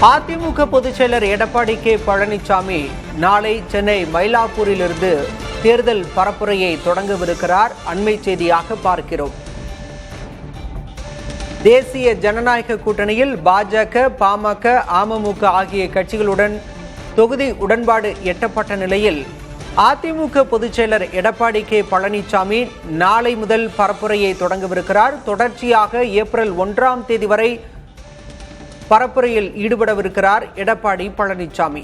அதிமுக பொதுச்செயலர் எடப்பாடி கே பழனிசாமி நாளை சென்னை மயிலாப்பூரிலிருந்து தேர்தல் பரப்புரையை தொடங்கவிருக்கிறார். அண்மை செய்தியாக பார்க்கிறோம். தேசிய ஜனநாயக கூட்டணியில் பாஜக, பாமக, அமமுக ஆகிய கட்சிகளுடன் தொகுதி உடன்பாடு எட்டப்பட்ட நிலையில் அதிமுக பொதுச்செயலர் எடப்பாடி கே பழனிசாமி நாளை முதல் பரப்புரையை தொடங்கவிருக்கிறார். தொடர்ச்சியாக ஏப்ரல் 1ஆம் தேதி வரை பரப்புரையில் ஈடுபடவிருக்கிறார் எடப்பாடி பழனிசாமி.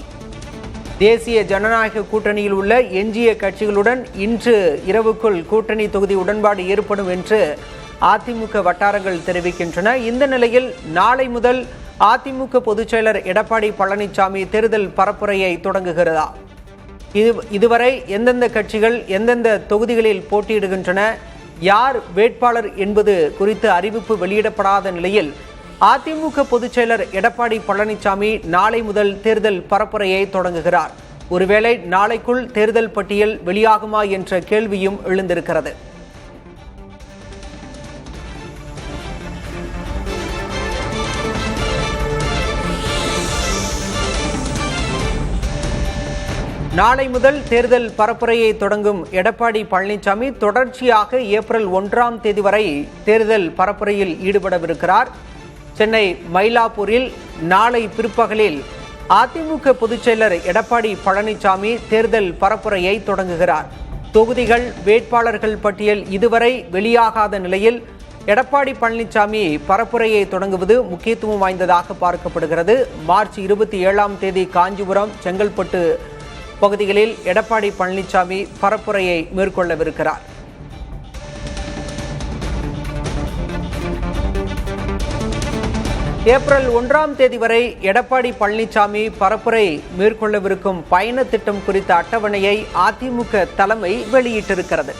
தேசிய ஜனநாயக கூட்டணியில் உள்ள எஞ்சிய கட்சிகளுடன் இன்று இரவுக்குள் கூட்டணி தொகுதி உடன்பாடு ஏற்படும் என்று அதிமுக வட்டாரங்கள் தெரிவிக்கின்றன. இந்த நிலையில் நாளை முதல் அதிமுக பொதுச்செயலர் எடப்பாடி பழனிசாமி தேர்தல் பரப்புரையை தொடங்குகிறதா? இதுவரை எந்தெந்த கட்சிகள் எந்தெந்த தொகுதிகளில் போட்டியிடுகின்றன, யார் வேட்பாளர் என்பது குறித்து அறிவிப்பு வெளியிடப்படாத நிலையில் அதிமுக பொதுச்செயலர் எடப்பாடி பழனிசாமி நாளை முதல் தேர்தல் பரப்புரையை தொடங்குகிறார். ஒருவேளை நாளைக்குள் தேர்தல் பட்டியல் வெளியாகுமா என்ற கேள்வியும் எழுந்திருக்கிறது. நாளை முதல் தேர்தல் பரப்புரையை தொடங்கும் எடப்பாடி பழனிசாமி தொடர்ச்சியாக ஏப்ரல் 1ஆம் தேதி வரை தேர்தல் பரப்புரையில் ஈடுபடவிருக்கிறார். சென்னை மயிலாப்பூரில் நாளை பிற்பகலில் அதிமுக பொதுச்செயலர் எடப்பாடி பழனிசாமி தேர்தல் பரப்புரையை தொடங்குகிறார். தொகுதிகள், வேட்பாளர்கள் பட்டியல் இதுவரை வெளியாகாத நிலையில் எடப்பாடி பழனிசாமி பரப்புரையை தொடங்குவது முக்கியத்துவம் வாய்ந்ததாக பார்க்கப்படுகிறது. மார்ச் 27ஆம் தேதி காஞ்சிபுரம், செங்கல்பட்டு பகுதிகளில் எடப்பாடி பழனிசாமி பரப்புரையை மேற்கொள்ளவிருக்கிறார். ஏப்ரல் 1ஆம் தேதி வரை எடப்பாடி பழனிசாமி பரப்புரை மேற்கொள்ளவிருக்கும் பயண திட்டம் குறித்த அட்டவணையை அதிமுக தலைமை வெளியிட்டிருக்கிறது.